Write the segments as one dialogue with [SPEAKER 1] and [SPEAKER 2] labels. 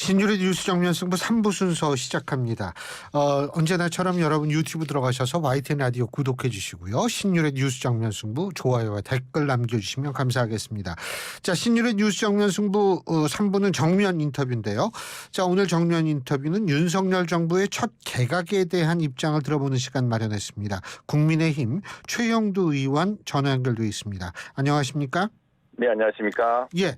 [SPEAKER 1] 신율의 뉴스 정면 승부 3부 순서 시작합니다. 언제나처럼 여러분 유튜브 들어가셔서 YTN 라디오 구독해 주시고요. 신율의 뉴스 정면 승부 좋아요와 댓글 남겨주시면 감사하겠습니다. 자, 신율의 뉴스 정면 승부 3부는 정면 인터뷰인데요. 자, 오늘 정면 인터뷰는 윤석열 정부의 첫 개각에 대한 입장을 들어보는 시간 마련했습니다. 국민의힘 최영두 의원 전화 연결돼 있습니다. 안녕하십니까?
[SPEAKER 2] 네, 안녕하십니까?
[SPEAKER 1] 예.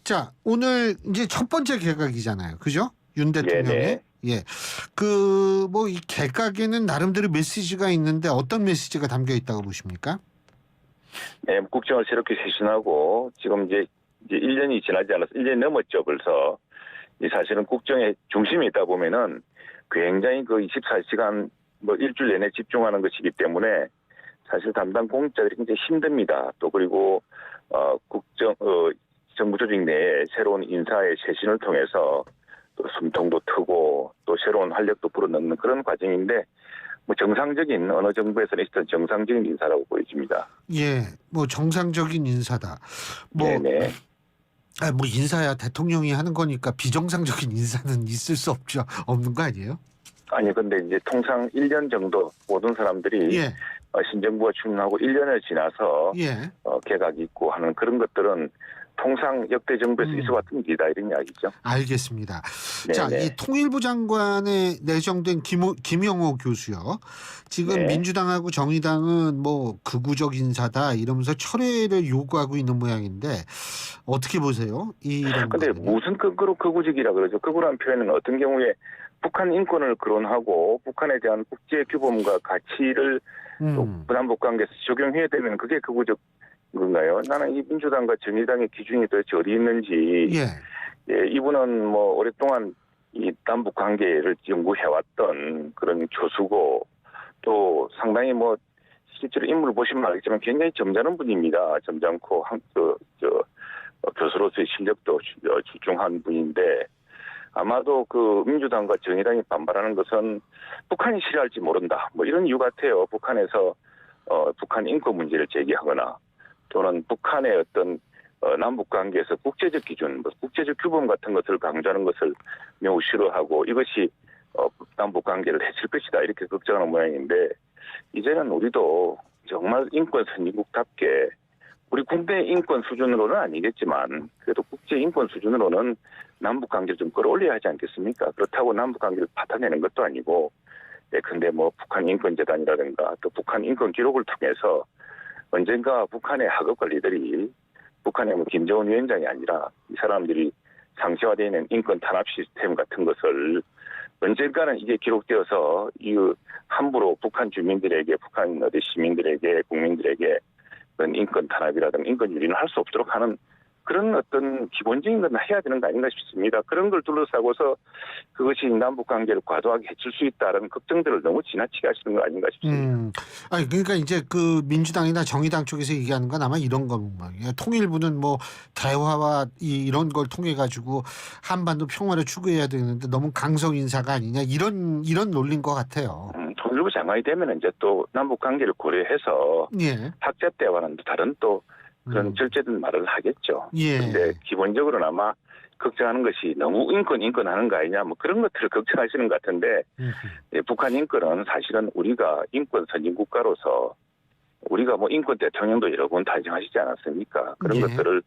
[SPEAKER 1] 자, 오늘 이제 첫 번째 개각이잖아요. 그죠? 윤 대통령의.
[SPEAKER 2] 네네.
[SPEAKER 1] 예. 이 개각에는 나름대로 메시지가 있는데 어떤 메시지가 담겨 있다고 보십니까?
[SPEAKER 2] 네, 국정을 새롭게 쇄신하고 지금 이제 1년이 지나지 않아서 1년이 넘었죠, 벌써. 이 사실은 국정의 중심에 있다 보면은 굉장히 그 24시간 일주일 내내 집중하는 것이기 때문에 사실 담당 공직자들이 굉장히 힘듭니다. 또 그리고 정부 조직 내에 새로운 인사의 쇄신을 통해서 또 숨통도 트고 또 새로운 활력도 불어넣는 그런 과정인데 정상적인 어느 정부에서는 있었던 정상적인 인사라고 보여집니다.
[SPEAKER 1] 예, 정상적인 인사다.
[SPEAKER 2] 네네.
[SPEAKER 1] 인사야 대통령이 하는 거니까 비정상적인 인사는 있을 수 없는 거 아니에요?
[SPEAKER 2] 아니 근데 이제 통상 1년 정도 모든 사람들이
[SPEAKER 1] 예.
[SPEAKER 2] 신정부가 출범하고 1년을 지나서
[SPEAKER 1] 예.
[SPEAKER 2] 개각이 있고 하는 그런 것들은 통상 역대 정부에서 있어왔던 일이다 이런 이야기죠.
[SPEAKER 1] 알겠습니다.
[SPEAKER 2] 네네.
[SPEAKER 1] 자, 이 통일부 장관에 내정된 김영호 교수요. 지금
[SPEAKER 2] 네.
[SPEAKER 1] 민주당하고 정의당은 극우적 인사다 이러면서 철회를 요구하고 있는 모양인데 어떻게 보세요?
[SPEAKER 2] 근데 무슨 극으로 극우적이라 그러죠? 극우라는 표현은 어떤 경우에 북한 인권을 거론하고 북한에 대한 국제 규범과 가치를 또 남북 관계에서 적용해야 되면 그게 극우적 건가요? 나는 이 민주당과 정의당의 기준이 도대체 어디 있는지. 예, 이분은 오랫동안 이 남북 관계를 연구해왔던 그런 교수고 또 상당히 실제로 인물을 보시면 알겠지만 굉장히 점잖은 분입니다. 점잖고 교수로서의 실력도 출중한 분인데 아마도 그 민주당과 정의당이 반발하는 것은 북한이 싫어할지 모른다. 이런 이유 같아요. 북한에서 북한 인권 문제를 제기하거나 또는 북한의 어떤 남북 관계에서 국제적 기준, 국제적 규범 같은 것을 강조하는 것을 매우 싫어하고 이것이 남북 관계를 해칠 것이다 이렇게 걱정하는 모양인데 이제는 우리도 정말 인권 선진국답게 우리 국내 인권 수준으로는 아니겠지만 그래도 국제 인권 수준으로는 남북 관계를 좀 끌어올려야 하지 않겠습니까? 그렇다고 남북 관계를 받아내는 것도 아니고 근데 북한 인권재단이라든가 또 북한 인권 기록을 통해서 언젠가 북한의 학업 관리들이 북한의 김정은 위원장이 아니라 이 사람들이 상시화되어 있는 인권 탄압 시스템 같은 것을 언젠가는 이게 기록되어서 함부로 북한 주민들에게 북한 시민들에게 국민들에게 그런 인권 탄압이라든가 인권 유린을 할 수 없도록 하는 그런 어떤 기본적인 건 해야 되는 거 아닌가 싶습니다. 그런 걸 둘러싸고서 그것이 남북 관계를 과도하게 해칠 수 있다는 걱정들을 너무 지나치게 하시는 거 아닌가 싶습니다.
[SPEAKER 1] 그러니까 이제 그 민주당이나 정의당 쪽에서 얘기하는 건 아마 이런 겁니다. 통일부는 대화와 이런 걸 통해 가지고 한반도 평화를 추구해야 되는데 너무 강성 인사가 아니냐 이런 논리인 것 같아요.
[SPEAKER 2] 통일부 장관이 되면 이제 또 남북 관계를 고려해서 학자 때와는 다른 또 그런 절제된 말을 하겠죠. 그런데 기본적으로는 아마 걱정하는 것이 너무 인권 하는 거 아니냐 그런 것들을 걱정하시는 것 같은데 북한 인권은 사실은 우리가 인권 선진국가로서 우리가 인권 대통령도 여러 번 탄생하시지 않았습니까? 그런 것들을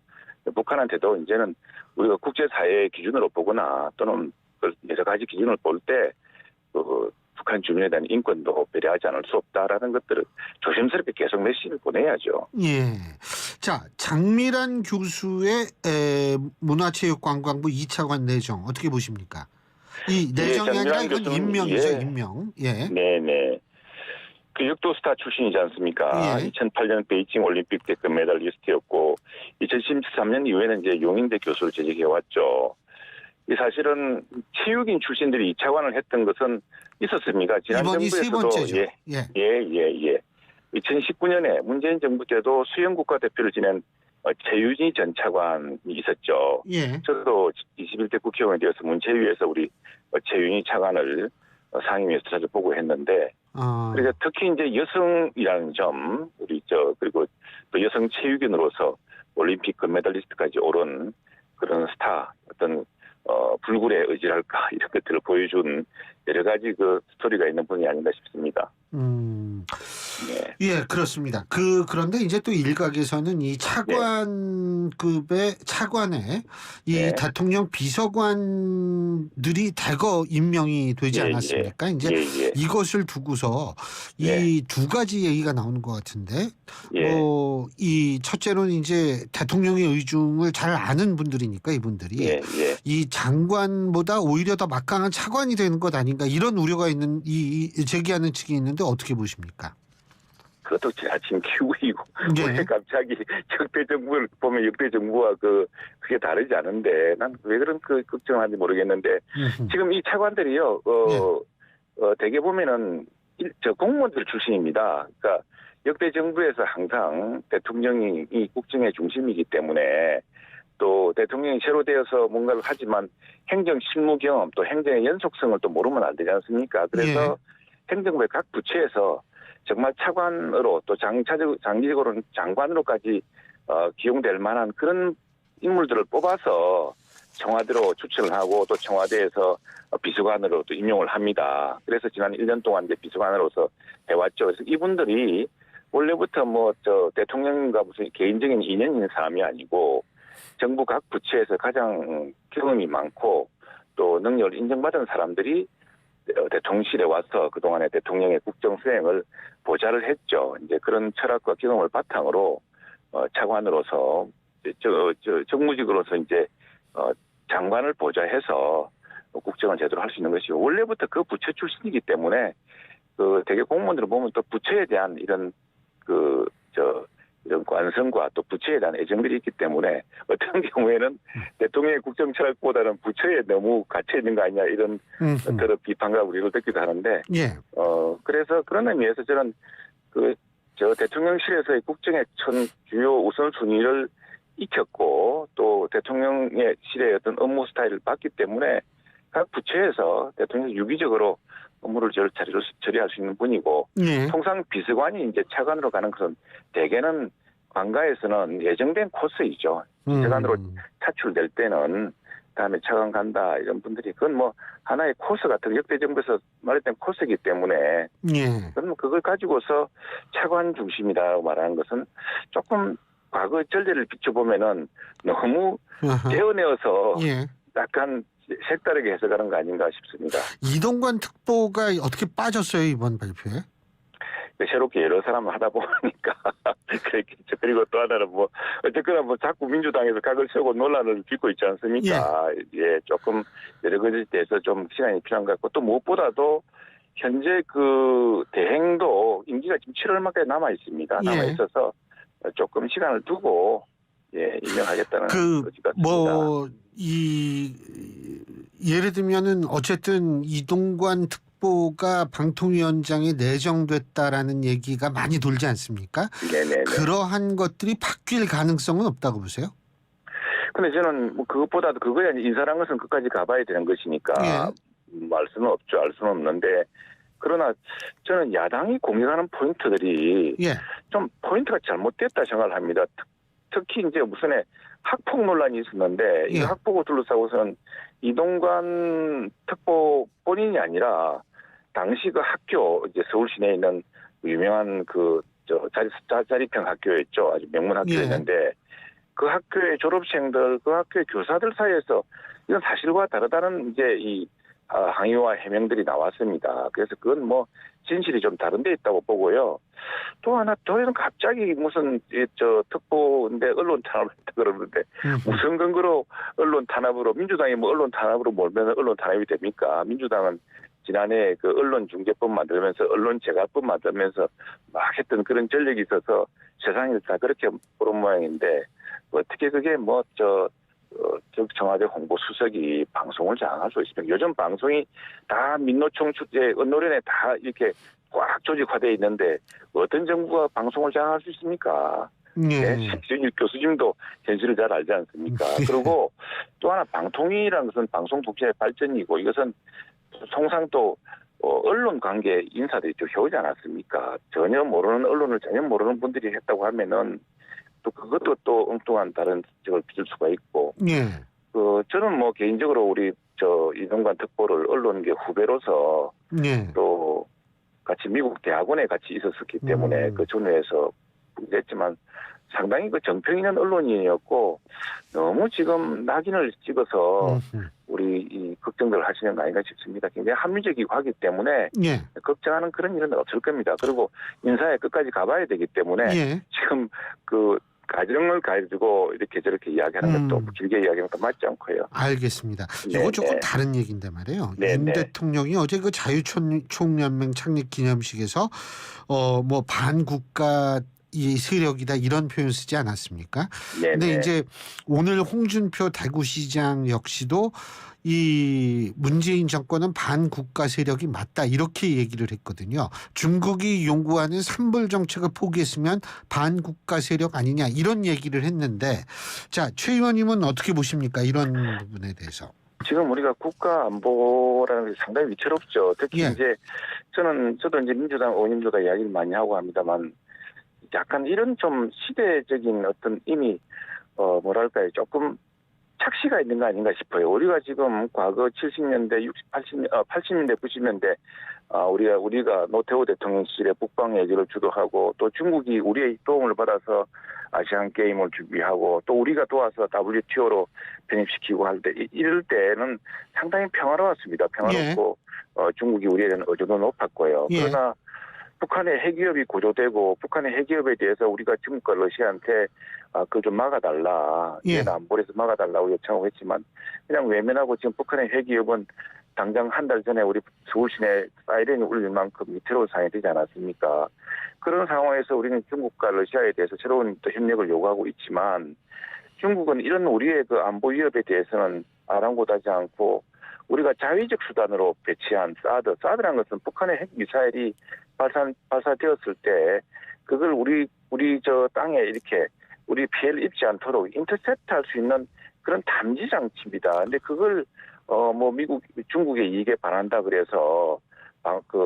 [SPEAKER 2] 북한한테도 이제는 우리가 국제사회의 기준으로 보거나 또는 여러 가지 기준을 볼 때 북한 주민에 대한 인권도 배려하지 않을 수 없다라는 것들을 조심스럽게 계속 메시지를 보내야죠.
[SPEAKER 1] 예. 자, 장미란 교수의 문화체육관광부 2차관 내정 어떻게 보십니까? 이 내정이 아니라 이건 임명이죠, 임명. 예.
[SPEAKER 2] 네네. 역도 스타 출신이지 않습니까? 2008년 베이징 올림픽 때 금메달리스트였고 2013년 이후에는 이제 용인대 교수를 재직해왔죠. 사실은 체육인 출신들이 2차관을 했던 것은 있었습니다. 지난
[SPEAKER 1] 이번이 세
[SPEAKER 2] 정부에서도
[SPEAKER 1] 번째죠.
[SPEAKER 2] 2019년에 문재인 정부 때도 수영 국가대표를 지낸 최윤희 전 차관이 있었죠. 저도 21대 국회의원이 되어서 문체위에서 우리 최윤희 차관을 상임위에서 자주 보고 했는데 그래서 특히 이제 여성이라는 점 그리고 또 여성 체육인으로서 올림픽 금메달리스트까지 오른 그런 스타 어떤 불굴의 의지랄까 이런 것들을 보여준 여러 가지 그 스토리가 있는 분이 아닌가 싶습니다. 네.
[SPEAKER 1] 예, 그렇습니다. 그런데 이제 또 일각에서는 이 차관급의 차관에 이
[SPEAKER 2] 네.
[SPEAKER 1] 대통령 비서관들이 대거 임명이 되지
[SPEAKER 2] 예,
[SPEAKER 1] 않았습니까? 이제
[SPEAKER 2] 예.
[SPEAKER 1] 이것을 두고서 이 두 가지 얘기가 나오는 것 같은데,
[SPEAKER 2] 예.
[SPEAKER 1] 이 첫째로는 이제 대통령의 의중을 잘 아는 분들이니까 이분들이
[SPEAKER 2] 예.
[SPEAKER 1] 이 장관보다 오히려 더 막강한 차관이 되는 것 아닌가 이런 우려가 있는 제기하는 측이 있는데 어떻게 보십니까?
[SPEAKER 2] 그것도 지나친 기우이고
[SPEAKER 1] 네.
[SPEAKER 2] 왜 갑자기 역대 정부를 보면 역대 정부와 그게 다르지 않은데 난 왜 그런 걱정하는지 모르겠는데 지금 이 차관들이요 대개 보면은 공무원들 출신입니다. 그러니까 역대 정부에서 항상 대통령이 이 국정의 중심이기 때문에 또 대통령이 새로 되어서 뭔가를 하지만 행정 실무 경험 또 행정의 연속성을 또 모르면 안 되지 않습니까? 그래서 행정부의 각 부처에서 정말 차관으로 또 장기적으로는 장관으로까지 기용될 만한 그런 인물들을 뽑아서 청와대로 추천을 하고 또 청와대에서 비서관으로 또 임용을 합니다. 그래서 지난 1년 동안 이제 비서관으로서 해왔죠. 그래서 이분들이 원래부터 대통령과 무슨 개인적인 인연 있는 사람이 아니고 정부 각 부처에서 가장 경험이 많고 또 능력을 인정받은 사람들이 대통령실에 와서 그동안의 대통령의 국정 수행을 보좌를 했죠. 이제 그런 철학과 경험을 바탕으로 차관으로서 정무직으로서 이제 장관을 보좌해서 국정을 제대로 할 수 있는 것이고 원래부터 그 부처 출신이기 때문에 대개 공무원들을 보면 또 부처에 대한 이런 이런 관성과 또 부처에 대한 애정들이 있기 때문에 어떤 경우에는 대통령의 국정 철학보다는 부처에 너무 갇혀 있는 거 아니냐 이런 어떤 비판과 우려를 듣기도 하는데 그래서 그런 의미에서 저는 대통령실에서의 국정의 주요 우선순위를 익혔고 또 대통령의 실의 어떤 업무 스타일을 봤기 때문에 각 부처에서 대통령이 유기적으로 업무를 처리할 수 있는 분이고 통상 비서관이 이제 차관으로 가는 것은 대개는 관가에서는 예정된 코스이죠. 비서관으로 차출될 때는 다음에 차관 간다 이런 분들이 그건 뭐 하나의 코스 같은 역대 정부에서 말했던 코스이기 때문에 그럼 그걸 가지고서 차관 중심이라고 말하는 것은 조금 과거 전례를 비춰보면은 너무 재어내어서 약간 색다르게 해석하는 거 아닌가 싶습니다.
[SPEAKER 1] 이동관 특보가 어떻게 빠졌어요 이번 발표에?
[SPEAKER 2] 새롭게 여러 사람을 하다 보니까 그랬겠죠. 그리고 또 하나는 어쨌거나 자꾸 민주당에서 각을 세우고 논란을 빚고 있지 않습니까? 예, 조금 여러 가지에 대해서 좀 시간이 필요한 것 같고 또 무엇보다도 현재 대행도 임기가 지금 7월 말까지 남아 있습니다. 남아 있어서 조금 시간을 두고 임명하겠다는 의지 같습니다.
[SPEAKER 1] 예를 들면은 어쨌든 이동관 특보가 방통위원장에 내정됐다라는 얘기가 많이 돌지 않습니까?
[SPEAKER 2] 네네.
[SPEAKER 1] 그러한 것들이 바뀔 가능성은 없다고 보세요?
[SPEAKER 2] 근데 저는 그것보다도 그거야 인사란 것은 끝까지 가봐야 되는 것이니까 알 수는 없죠. 알 수는 없는데 그러나 저는 야당이 공격하는 포인트들이 좀 포인트가 잘못됐다 생각을 합니다. 특히 이제 무슨 학폭 논란이 있었는데 이 학폭을 둘러싸고서는 이동관 특보 본인이 아니라 당시 그 학교 이제 서울 시내에 있는 유명한 자립형 학교였죠. 아주 명문 학교였는데 그 학교의 졸업생들, 그 학교의 교사들 사이에서 이건 사실과 다르다는 이제 이 항의와 해명들이 나왔습니다. 그래서 그건 진실이 좀 다른 데 있다고 보고요. 또 하나, 저희는 갑자기 무슨, 특보인데 언론 탄압을 했다 그러는데, 무슨 근거로 언론 탄압으로, 민주당이 언론 탄압으로 몰면 언론 탄압이 됩니까? 민주당은 지난해 언론중재법 만들면서, 언론제갈법 만들면서 막 했던 그런 전력이 있어서 세상이 다 그렇게 보는 모양인데, 어떻게 그게 청와대 홍보수석이 방송을 장악할 수 있습니까? 요즘 방송이 다 민노총 축제, 언론에 다 이렇게 꽉 조직화되어 있는데 어떤 정부가 방송을 장악할 수 있습니까? 신준일 교수님도 현실을 잘 알지 않습니까? 그리고 또 하나 방통위라는 것은 방송 독재의 발전이고 이것은 통상 또 언론 관계 인사들이 좀 해오지 않았습니까? 전혀 모르는 언론을 전혀 모르는 분들이 했다고 하면은 또 그것도 또 엉뚱한 다른 적을 빚을 수가 있고 저는 뭐 개인적으로 우리 이동관 특보를 언론계 후배로서
[SPEAKER 1] 예.
[SPEAKER 2] 또 같이 미국 대학원에 같이 있었기 때문에 그 전후에서 했지만 상당히 그 정평 있는 언론인이었고 너무 지금 낙인을 찍어서 우리 이 걱정들 하시는 거 아닌가 싶습니다. 굉장히 합리적이고 하기 때문에
[SPEAKER 1] 예.
[SPEAKER 2] 걱정하는 그런 일은 없을 겁니다. 그리고 인사에 끝까지 가봐야 되기 때문에
[SPEAKER 1] 예.
[SPEAKER 2] 지금 그 가정을 가지고 이렇게 저렇게 이야기하는 것도 길게 이야기하는 것도 맞지 않고요.
[SPEAKER 1] 알겠습니다.
[SPEAKER 2] 네,
[SPEAKER 1] 이거 조금
[SPEAKER 2] 네.
[SPEAKER 1] 다른 얘기인데 말이에요.
[SPEAKER 2] 네,
[SPEAKER 1] 윤
[SPEAKER 2] 네.
[SPEAKER 1] 대통령이 어제 그 자유총연맹 창립 기념식에서 뭐 반국가 이 세력이다 이런 표현 쓰지 않았습니까?
[SPEAKER 2] 네,
[SPEAKER 1] 근데
[SPEAKER 2] 네.
[SPEAKER 1] 이제 오늘 홍준표 대구시장 역시도 이 문재인 정권은 반국가 세력이 맞다 이렇게 얘기를 했거든요. 중국이 연구하는 산불 정책을 포기했으면 반국가 세력 아니냐 이런 얘기를 했는데 자, 최 의원님은 어떻게 보십니까? 이런 부분에 대해서.
[SPEAKER 2] 지금 우리가 국가 안보라는 게 상당히 위태롭죠. 특히
[SPEAKER 1] 예.
[SPEAKER 2] 이제 저도 이제 민주당 의원님들과 이야기를 많이 하고 합니다만 약간 이런 좀 시대적인 어떤 이미 뭐랄까요 조금 착시가 있는 거 아닌가 싶어요. 우리가 지금 과거 70년대, 80년대, 90년대 우리가 노태우 대통령 시절에 북방 외교를 주도하고 또 중국이 우리의 도움을 받아서 아시안 게임을 준비하고 또 우리가 도와서 WTO로 편입시키고 할 때 이럴 때는 상당히 평화로웠습니다. 평화롭고 중국이 우리에 대한 의존도 높았고요.
[SPEAKER 1] 예.
[SPEAKER 2] 그러나 북한의 핵위협이 고조되고 북한의 핵위협에 대해서 우리가 중국과 러시아한테 그걸 좀 막아달라.
[SPEAKER 1] 예.
[SPEAKER 2] 안보에서 막아달라고 요청하고 했지만 그냥 외면하고 지금 북한의 핵위협은 당장 한 달 전에 우리 서울 시내 사이렌이 울릴 만큼 위태로운 상황이 되지 않았습니까? 그런 상황에서 우리는 중국과 러시아에 대해서 새로운 또 협력을 요구하고 있지만 중국은 이런 우리의 그 안보 위협에 대해서는 아랑곳하지 않고 우리가 자위적 수단으로 배치한 사드라는 것은 북한의 핵 미사일이 발사되었을 때 그걸 우리 저 땅에 이렇게 우리 피해를 입지 않도록 인터셉트할 수 있는 그런 탐지 장치입니다. 근데 그걸 뭐 중국의 이익에 반한다 그래서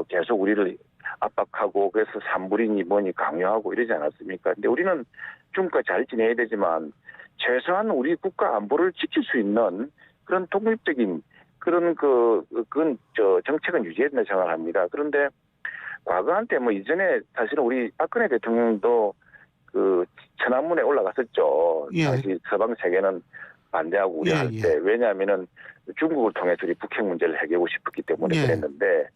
[SPEAKER 2] 계속 우리를 압박하고 그래서 산불이니 뭐니 강요하고 이러지 않았습니까? 근데 우리는 중국과 잘 지내야 되지만 최소한 우리 국가 안보를 지킬 수 있는 그런 독립적인 그런 그건 정책은 유지해야 된다고 생각합니다. 그런데 과거 한때 뭐 이전에 사실은 우리 박근혜 대통령도 그 천안문에 올라갔었죠.
[SPEAKER 1] 예.
[SPEAKER 2] 당시 서방 세계는 반대하고 우리 할 때 왜냐하면은 중국을 통해서 우리 북핵 문제를 해결하고 싶었기 때문에
[SPEAKER 1] 예.
[SPEAKER 2] 그랬는데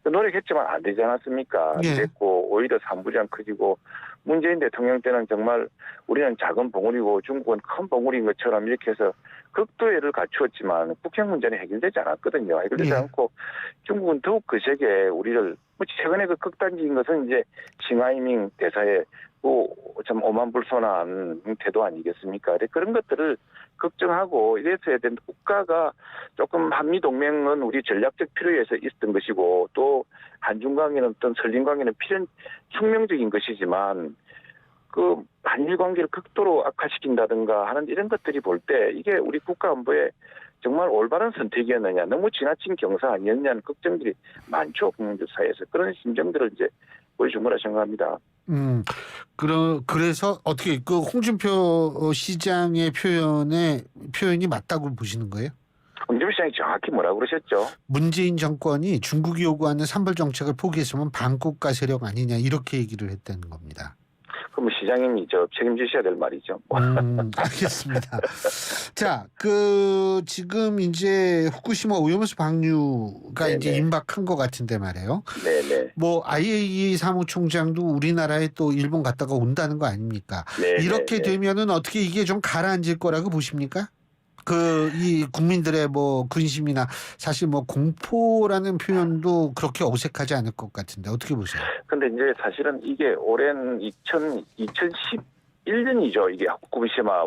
[SPEAKER 2] 노력했지만 안 되지 않았습니까? 안
[SPEAKER 1] 예.
[SPEAKER 2] 됐고 오히려 산부장 커지고 문재인 대통령 때는 정말 우리는 작은 봉우리고 중국은 큰 봉우리인 것처럼 이렇게 해서 극도애를 갖추었지만 북핵 문제는 해결되지 않았거든요. 해결되지
[SPEAKER 1] 예.
[SPEAKER 2] 않고 중국은 더욱 거세게 우리를 최근에 그 극단적인 것은 이제 싱하이밍 대사의 참 오만불손한 태도 아니겠습니까? 그런 것들을 걱정하고 이래서야 되는 국가가 조금 한미동맹은 우리 전략적 필요에서 있었던 것이고 또 한중관계는 어떤 설린관계는 혁명적인 것이지만 그 한일 관계를 극도로 악화시킨다든가 하는 이런 것들이 볼 때 이게 우리 국가 안보에 정말 올바른 선택이었느냐 너무 지나친 경사 아니었냐는 걱정들이 많죠. 국민들 사이에서 그런 심정들을 이제 보여준 거라 생각합니다.
[SPEAKER 1] 그래서 어떻게 그 홍준표 시장의 표현이 맞다고 보시는 거예요?
[SPEAKER 2] 홍준표 시장이 정확히 뭐라고 그러셨죠?
[SPEAKER 1] 문재인 정권이 중국이 요구하는 산불 정책을 포기했으면 반국가 세력 아니냐 이렇게 얘기를 했다는 겁니다.
[SPEAKER 2] 그럼 시장님이 책임지셔야 될 말이죠.
[SPEAKER 1] 알겠습니다. 자, 지금 이제 후쿠시마 오염수 방류가
[SPEAKER 2] 네네.
[SPEAKER 1] 이제 임박한 것 같은데 말이에요.
[SPEAKER 2] 네네.
[SPEAKER 1] 뭐 IAEA 사무총장도 우리나라에 또 일본 갔다가 온다는 거 아닙니까?
[SPEAKER 2] 네네.
[SPEAKER 1] 이렇게 되면은 어떻게 이게 좀 가라앉을 거라고 보십니까? 이 국민들의 뭐 근심이나 사실 뭐 공포라는 표현도 그렇게 어색하지 않을 것 같은데 어떻게 보세요?
[SPEAKER 2] 근데 이제 사실은 이게 올해는 2011년이죠. 이게 후쿠시마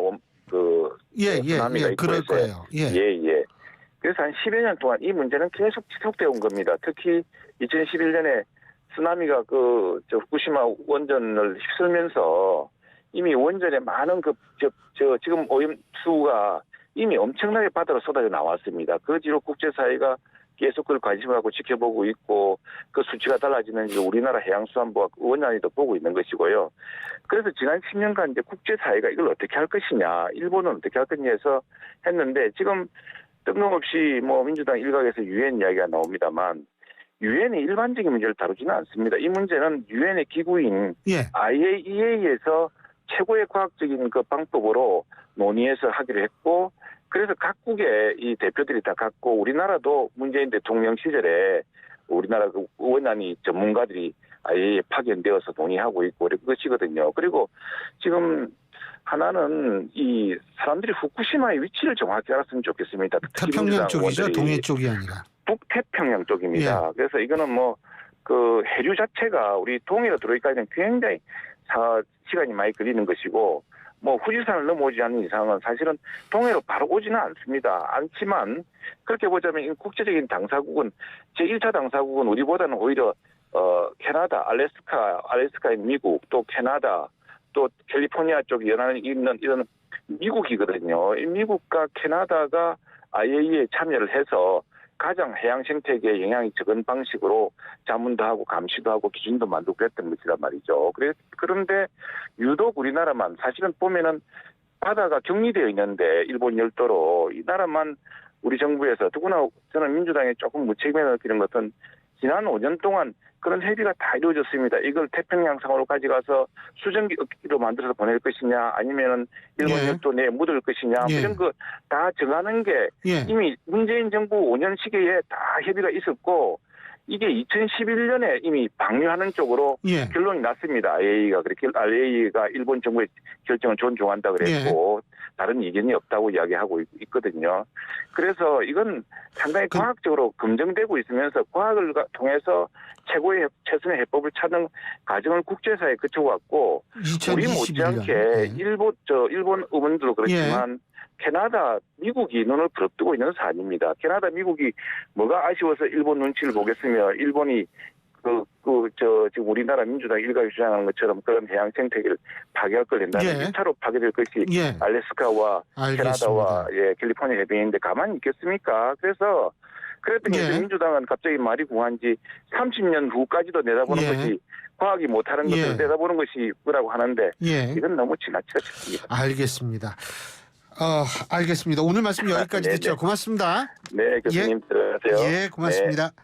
[SPEAKER 2] 쓰나미가 있고
[SPEAKER 1] 그럴
[SPEAKER 2] 해서요.
[SPEAKER 1] 거예요. 예.
[SPEAKER 2] 예. 그래서 한 10여 년 동안 이 문제는 계속 지속되어 온 겁니다. 특히 2011년에 쓰나미가 후쿠시마 원전을 휩쓸면서 이미 원전에 많은 지금 오염수가 이미 엄청나게 바다로 쏟아져 나왔습니다. 그 뒤로 국제사회가 계속 그걸 관심을 갖고 지켜보고 있고 그 수치가 달라지는지 우리나라 해양수산부와 원안위도 보고 있는 것이고요. 그래서 지난 10년간 이제 국제사회가 이걸 어떻게 할 것이냐, 일본은 어떻게 할 거냐 해서 했는데 지금 뜬금없이 뭐 민주당 일각에서 유엔 이야기가 나옵니다만 유엔의 일반적인 문제를 다루지는 않습니다. 이 문제는 유엔의 기구인
[SPEAKER 1] 예.
[SPEAKER 2] IAEA에서 최고의 과학적인 그 방법으로 논의해서 하기로 했고 그래서 각국의 이 대표들이 다 갖고 우리나라도 문재인 대통령 시절에 우리나라 그 원안위 전문가들이 IAEA에 파견되어서 논의하고 있고 그것이거든요. 그리고 지금 하나는 이 사람들이 후쿠시마의 위치를 정확히 알았으면 좋겠습니다.
[SPEAKER 1] 태평양 쪽이죠. 동해 쪽이 아니라.
[SPEAKER 2] 북태평양 쪽입니다.
[SPEAKER 1] 예.
[SPEAKER 2] 그래서 이거는 뭐 그 해류 자체가 우리 동해로 들어오기까지는 굉장히 시간이 많이 걸리는 것이고 뭐 후지산을 넘어오지 않는 이상은 사실은 동해로 바로 오지는 않지만 그렇게 보자면 이 국제적인 당사국은 제1차 당사국은 우리보다는 오히려 캐나다, 알래스카인 미국, 또 캐나다, 또 캘리포니아 쪽에 연안에 있는 이런 미국이거든요. 이 미국과 캐나다가 IAEA에 참여를 해서 가장 해양 생태계에 영향이 적은 방식으로 자문도 하고 감시도 하고 기준도 만들고 그랬던 것이란 말이죠. 그런데 유독 우리나라만 사실은 보면은 바다가 격리되어 있는데 일본 열도로 이 나라만 우리 정부에서 더구나 저는 민주당에 조금 무책임해 느끼는 것은 지난 5년 동안 그런 협의가 다 이루어졌습니다. 이걸 태평양상으로 가져가서 수증기로 만들어서 보낼 것이냐 아니면은 일본
[SPEAKER 1] 예.
[SPEAKER 2] 열도 내에 묻을 것이냐
[SPEAKER 1] 예.
[SPEAKER 2] 이런 거 다 정하는 게
[SPEAKER 1] 예.
[SPEAKER 2] 이미 문재인 정부 5년 시기에 다 협의가 있었고 이게 2011년에 이미 방류하는 쪽으로
[SPEAKER 1] 예.
[SPEAKER 2] 결론이 났습니다. IAEA가 일본 정부의 결정을 존중한다 그랬고 다른 이견이 없다고 이야기하고 있거든요. 그래서 이건 상당히 과학적으로 검증되고 있으면서 과학을 통해서 최선의 해법을 찾는 과정을 국제사회에 거쳐왔고 우리
[SPEAKER 1] 2021년.
[SPEAKER 2] 못지않게
[SPEAKER 1] 예.
[SPEAKER 2] 일본 의원들도 그렇지만 캐나다, 미국이 눈을 부릅뜨고 있는 사안입니다. 캐나다, 미국이 뭐가 아쉬워서 일본 눈치를 보겠으며 일본이 지금 우리나라 민주당 일각이 주장하는 것처럼 그런 해양 생태계를 파괴할 걸 된다면
[SPEAKER 1] 예.
[SPEAKER 2] 1차로 파괴될 것이
[SPEAKER 1] 예.
[SPEAKER 2] 알래스카와
[SPEAKER 1] 알겠습니다.
[SPEAKER 2] 캐나다와 캘리포니아 해변인데 가만히 있겠습니까? 그래서 그랬더니
[SPEAKER 1] 예.
[SPEAKER 2] 민주당은 갑자기 말이 궁한 지 30년 후까지도 내다보는
[SPEAKER 1] 예.
[SPEAKER 2] 것이 과학이 못하는 것을 내다보는 것이 뭐라고 하는데
[SPEAKER 1] 예.
[SPEAKER 2] 이건 너무 지나치다 싶습니다.
[SPEAKER 1] 알겠습니다. 알겠습니다. 오늘 말씀 여기까지
[SPEAKER 2] 네네.
[SPEAKER 1] 듣죠. 고맙습니다.
[SPEAKER 2] 네, 교수님 들어가세요.
[SPEAKER 1] 예, 고맙습니다.
[SPEAKER 2] 네.